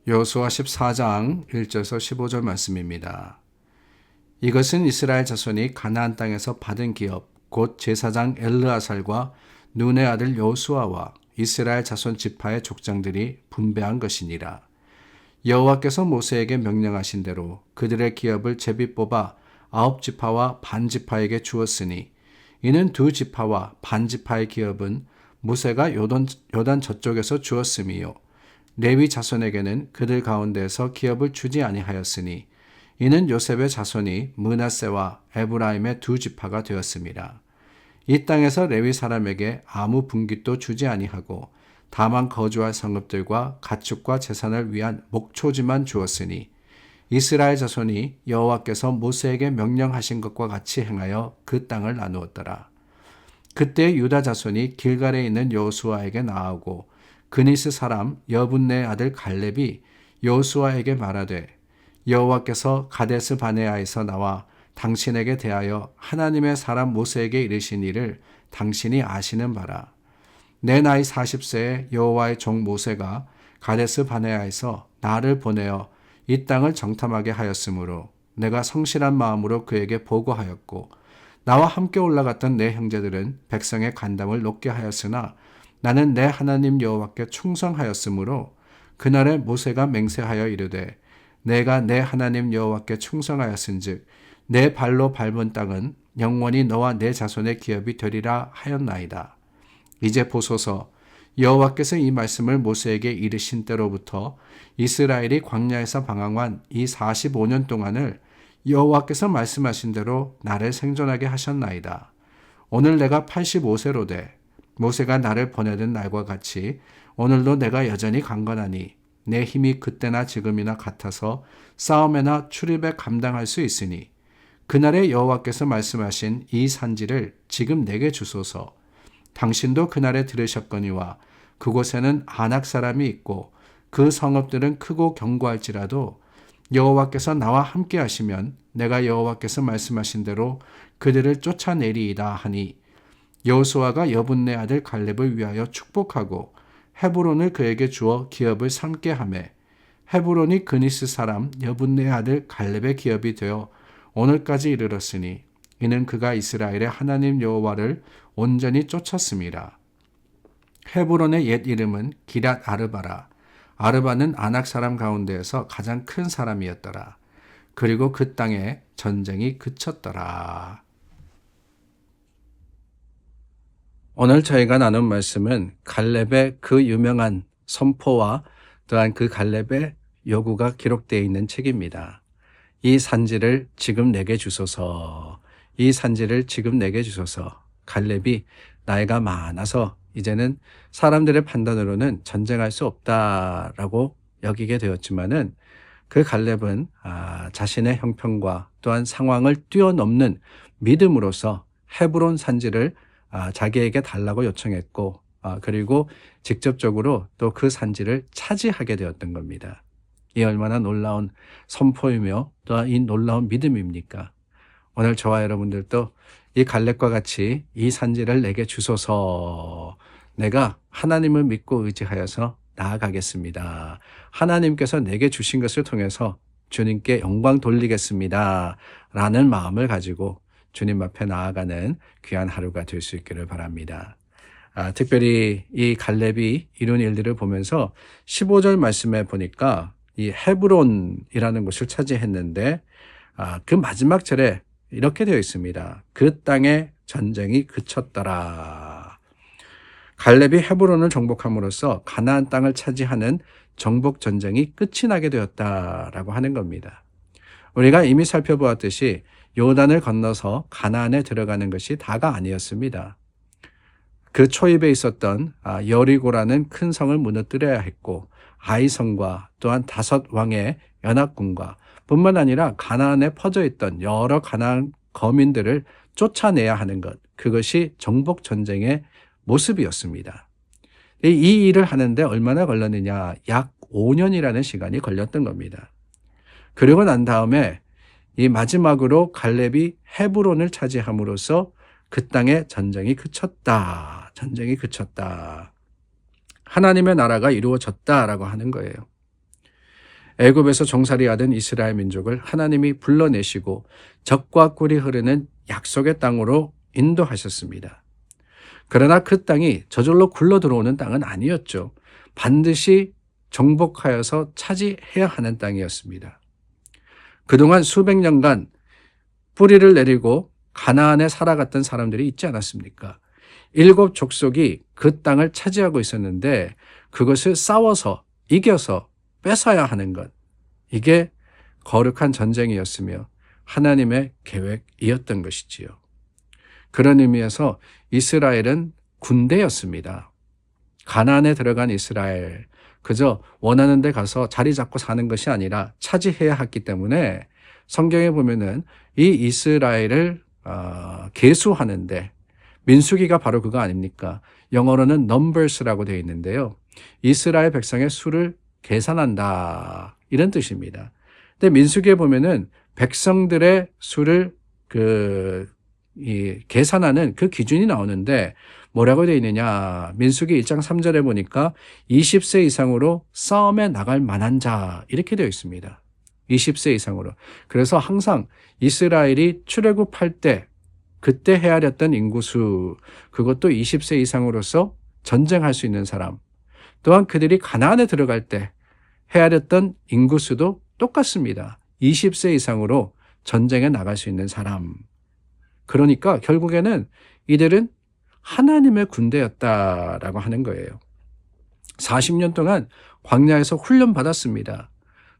여호수아 14장 1절에서 15절 말씀입니다. 이것은 이스라엘 자손이 가나안 땅에서 받은 기업 곧 제사장 엘르아살과 눈의 아들 여호수아와 이스라엘 자손 지파의 족장들이 분배한 것이니라. 여호와께서 모세에게 명령하신 대로 그들의 기업을 제비 뽑아 9지파와 반 지파에게 주었으니 이는 2지파와 반 지파의 기업은 모세가 요단 저쪽에서 주었음이요 레위 자손에게는 그들 가운데에서 기업을 주지 아니하였으니 이는 요셉의 자손이 므낫세와 에브라임의 2지파가 되었습니다. 이 땅에서 레위 사람에게 아무 분깃도 주지 아니하고 다만 거주할 성읍들과 가축과 재산을 위한 목초지만 주었으니 이스라엘 자손이 여호와께서 모세에게 명령하신 것과 같이 행하여 그 땅을 나누었더라. 그때 유다 자손이 길갈에 있는 여호수아에게 나아오고 그니스 사람 여분네의 아들 갈렙이 여호수아에게 말하되 여호와께서 가데스 바네아에서 나와 당신에게 대하여 하나님의 사람 모세에게 이르신 일을 당신이 아시는 바라. 내 나이 40세에 여호와의 종 모세가 가데스 바네아에서 나를 보내어 이 땅을 정탐하게 하였으므로 내가 성실한 마음으로 그에게 보고하였고 나와 함께 올라갔던 내 형제들은 백성의 간담을 높게 하였으나 나는 내 하나님 여호와께 충성하였으므로 그날에 모세가 맹세하여 이르되 내가 내 하나님 여호와께 충성하였은즉 내 발로 밟은 땅은 영원히 너와 내 자손의 기업이 되리라 하였나이다. 이제 보소서 여호와께서 이 말씀을 모세에게 이르신 때로부터 이스라엘이 광야에서 방황한 이 45년 동안을 여호와께서 말씀하신 대로 나를 생존하게 하셨나이다. 오늘 내가 85세로 돼 모세가 나를 보내던 날과 같이 오늘도 내가 여전히 강건하니 내 힘이 그때나 지금이나 같아서 싸움에나 출입에 감당할 수 있으니 그날에 여호와께서 말씀하신 이 산지를 지금 내게 주소서. 당신도 그날에 들으셨거니와 그곳에는 아낙 사람이 있고 그 성읍들은 크고 견고할지라도 여호와께서 나와 함께 하시면 내가 여호와께서 말씀하신 대로 그들을 쫓아내리이다 하니 여호수아가 여분네 아들 갈렙을 위하여 축복하고 헤브론을 그에게 주어 기업을 삼게 하매 헤브론이 그니스 사람 여분네 아들 갈렙의 기업이 되어 오늘까지 이르렀으니 이는 그가 이스라엘의 하나님 여호와를 온전히 쫓았습니다. 헤브론의 옛 이름은 기랏 아르바라. 아르바는 아낙 사람 가운데에서 가장 큰 사람이었더라. 그리고 그 땅에 전쟁이 그쳤더라. 오늘 저희가 나눈 말씀은 갈렙의 그 유명한 선포와 또한 그 갈렙의 요구가 기록되어 있는 책입니다. 이 산지를 지금 내게 주소서. 이 산지를 지금 내게 주소서. 갈렙이 나이가 많아서 이제는 사람들의 판단으로는 전쟁할 수 없다라고 여기게 되었지만은 그 갈렙은 자신의 형편과 또한 상황을 뛰어넘는 믿음으로서 헤브론 산지를 자기에게 달라고 요청했고 그리고 직접적으로 또 그 산지를 차지하게 되었던 겁니다. 이 얼마나 놀라운 선포이며 또한 이 놀라운 믿음입니까? 오늘 저와 여러분들도 이 갈렙과 같이 이 산지를 내게 주소서. 내가 하나님을 믿고 의지하여서 나아가겠습니다. 하나님께서 내게 주신 것을 통해서 주님께 영광 돌리겠습니다. 라는 마음을 가지고 주님 앞에 나아가는 귀한 하루가 될 수 있기를 바랍니다. 특별히 이 갈렙이 이룬 일들을 보면서 15절 말씀에 보니까 이 헤브론이라는 곳을 차지했는데 그 마지막 절에 이렇게 되어 있습니다. 그 땅에 전쟁이 그쳤더라. 갈렙이 헤브론을 정복함으로써 가나안 땅을 차지하는 정복 전쟁이 끝이 나게 되었다라고 하는 겁니다. 우리가 이미 살펴보았듯이 요단을 건너서 가나안에 들어가는 것이 다가 아니었습니다. 그 초입에 있었던 여리고라는 큰 성을 무너뜨려야 했고 아이성과 또한 5왕의 연합군과 뿐만 아니라 가나안에 퍼져 있던 여러 가나안 거민들을 쫓아내야 하는 것, 그것이 정복 전쟁의 모습이었습니다. 이 일을 하는데 얼마나 걸렸느냐? 약 5년이라는 시간이 걸렸던 겁니다. 그리고 난 다음에 이 마지막으로 갈렙이 헤브론을 차지함으로써 그 땅에 전쟁이 그쳤다. 전쟁이 그쳤다. 하나님의 나라가 이루어졌다라고 하는 거예요. 애굽에서 종살이하던 이스라엘 민족을 하나님이 불러내시고 젖과 꿀이 흐르는 약속의 땅으로 인도하셨습니다. 그러나 그 땅이 저절로 굴러 들어오는 땅은 아니었죠. 반드시 정복하여서 차지해야 하는 땅이었습니다. 그동안 수백 년간 뿌리를 내리고 가나안에 살아갔던 사람들이 있지 않았습니까? 7 족속이 그 땅을 차지하고 있었는데 그것을 싸워서 이겨서 뺏어야 하는 것. 이게 거룩한 전쟁이었으며 하나님의 계획이었던 것이지요. 그런 의미에서 이스라엘은 군대였습니다. 가나안에 들어간 이스라엘, 그저 원하는 데 가서 자리 잡고 사는 것이 아니라 차지해야 했기 때문에 성경에 보면은 이 이스라엘을 계수하는데 민수기가 바로 그거 아닙니까? 영어로는 numbers라고 되어 있는데요. 이스라엘 백성의 수를 계산한다 이런 뜻입니다. 근데 민수기에 보면은 백성들의 수를 계산하는 그 기준이 나오는데 뭐라고 되어 있느냐? 민수기 1장 3절에 보니까 20세 이상으로 싸움에 나갈 만한 자 이렇게 되어 있습니다. 20세 이상으로. 그래서 항상 이스라엘이 출애굽할 때 그때 헤아렸던 인구수, 그것도 20세 이상으로서 전쟁할 수 있는 사람, 또한 그들이 가나안에 들어갈 때 헤아렸던 인구수도 똑같습니다. 20세 이상으로 전쟁에 나갈 수 있는 사람. 그러니까 결국에는 이들은 하나님의 군대였다라고 하는 거예요. 40년 동안 광야에서 훈련받았습니다.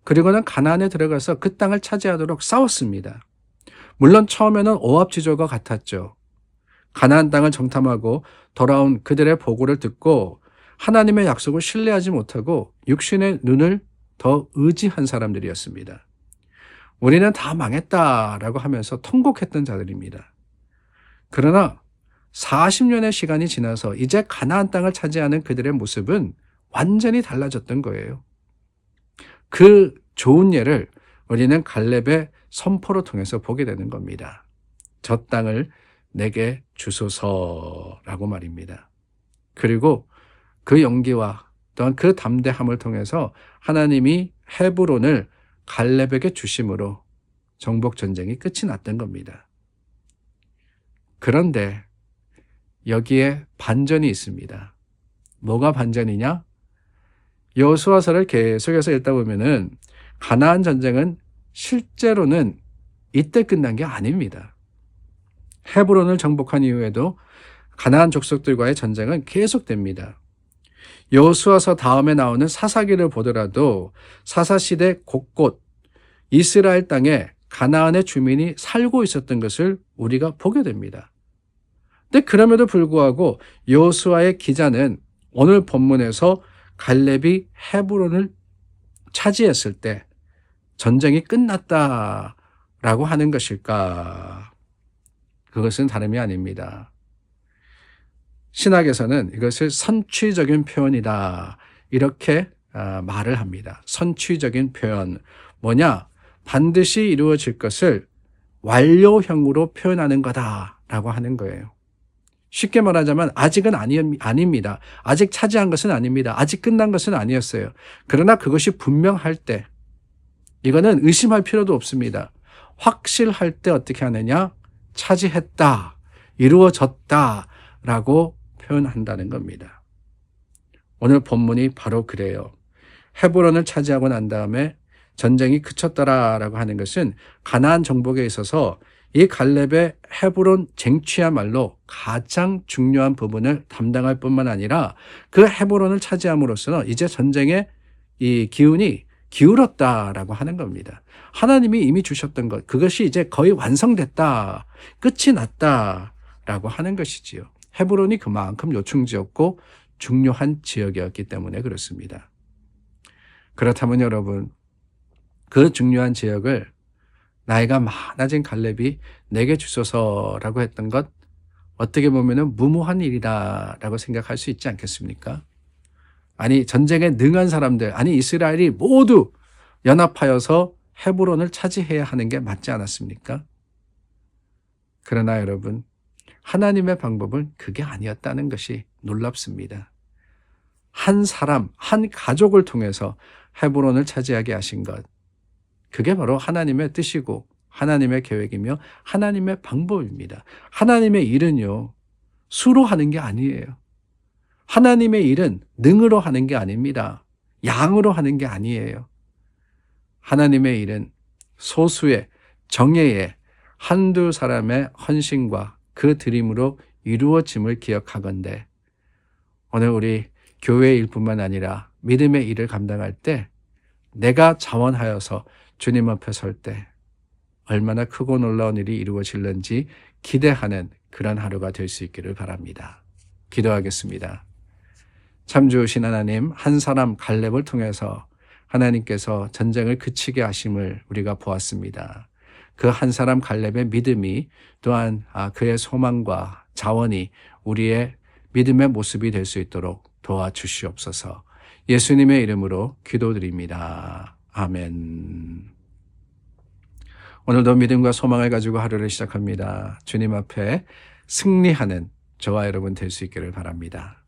그리고는 가나안에 들어가서 그 땅을 차지하도록 싸웠습니다. 물론 처음에는 오합지졸과 같았죠. 가나안 땅을 정탐하고 돌아온 그들의 보고를 듣고 하나님의 약속을 신뢰하지 못하고 육신의 눈을 더 의지한 사람들이었습니다. 우리는 다 망했다라고 하면서 통곡했던 자들입니다. 그러나 40년의 시간이 지나서 이제 가나안 땅을 차지하는 그들의 모습은 완전히 달라졌던 거예요. 그 좋은 예를 우리는 갈렙의 선포를 통해서 보게 되는 겁니다. 저 땅을 내게 주소서라고 말입니다. 그리고 그 용기와 또한 그 담대함을 통해서 하나님이 헤브론을 갈렙에게 주심으로 정복 전쟁이 끝이 났던 겁니다. 그런데 여기에 반전이 있습니다. 뭐가 반전이냐? 여호수아서를 계속해서 읽다 보면은 가나안 전쟁은 실제로는 이때 끝난 게 아닙니다. 헤브론을 정복한 이후에도 가나안 족속들과의 전쟁은 계속됩니다. 여호수아서 다음에 나오는 사사기를 보더라도 사사시대 곳곳 이스라엘 땅에 가나안의 주민이 살고 있었던 것을 우리가 보게 됩니다. 근데 그럼에도 불구하고 여호수아의 기자는 오늘 본문에서 갈렙이 헤브론을 차지했을 때 전쟁이 끝났다라고 하는 것일까? 그것은 다름이 아닙니다. 신학에서는 이것을 선취적인 표현이다 이렇게 말을 합니다. 선취적인 표현 뭐냐? 반드시 이루어질 것을 완료형으로 표현하는 거다라고 하는 거예요. 쉽게 말하자면 아직은 아닙니다. 아직 차지한 것은 아닙니다. 아직 끝난 것은 아니었어요. 그러나 그것이 분명할 때 이거는 의심할 필요도 없습니다. 확실할 때 어떻게 하느냐? 차지했다, 이루어졌다라고 표현한다는 겁니다. 오늘 본문이 바로 그래요. 헤브론을 차지하고 난 다음에 전쟁이 그쳤더라라고 하는 것은 가나안 정복에 있어서 이 갈렙의 헤브론 쟁취야말로 가장 중요한 부분을 담당할 뿐만 아니라 그 헤브론을 차지함으로써 이제 전쟁의 이 기운이 기울었다라고 하는 겁니다. 하나님이 이미 주셨던 것, 그것이 이제 거의 완성됐다, 끝이 났다라고 하는 것이지요. 헤브론이 그만큼 요충지였고 중요한 지역이었기 때문에 그렇습니다. 그렇다면 여러분, 그 중요한 지역을 나이가 많아진 갈렙이 내게 주소서라고 했던 것 어떻게 보면 무모한 일이다라고 생각할 수 있지 않겠습니까? 아니 전쟁에 능한 사람들, 아니 이스라엘이 모두 연합하여서 헤브론을 차지해야 하는 게 맞지 않았습니까? 그러나 여러분, 하나님의 방법은 그게 아니었다는 것이 놀랍습니다. 한 사람, 한 가족을 통해서 헤브론을 차지하게 하신 것. 그게 바로 하나님의 뜻이고 하나님의 계획이며 하나님의 방법입니다. 하나님의 일은요, 수로 하는 게 아니에요. 하나님의 일은 능으로 하는 게 아닙니다. 양으로 하는 게 아니에요. 하나님의 일은 소수의 정예의 한두 사람의 헌신과 그 드림으로 이루어짐을 기억하건대 오늘 우리 교회의 일뿐만 아니라 믿음의 일을 감당할 때 내가 자원하여서 주님 앞에 설 때 얼마나 크고 놀라운 일이 이루어질는지 기대하는 그런 하루가 될 수 있기를 바랍니다. 기도하겠습니다. 참 좋으신 하나님, 한 사람 갈렙을 통해서 하나님께서 전쟁을 그치게 하심을 우리가 보았습니다. 그 한 사람 갈렙의 믿음이 또한 그의 소망과 자원이 우리의 믿음의 모습이 될 수 있도록 도와주시옵소서. 예수님의 이름으로 기도드립니다. 아멘. 오늘도 믿음과 소망을 가지고 하루를 시작합니다. 주님 앞에 승리하는 저와 여러분 될 수 있기를 바랍니다.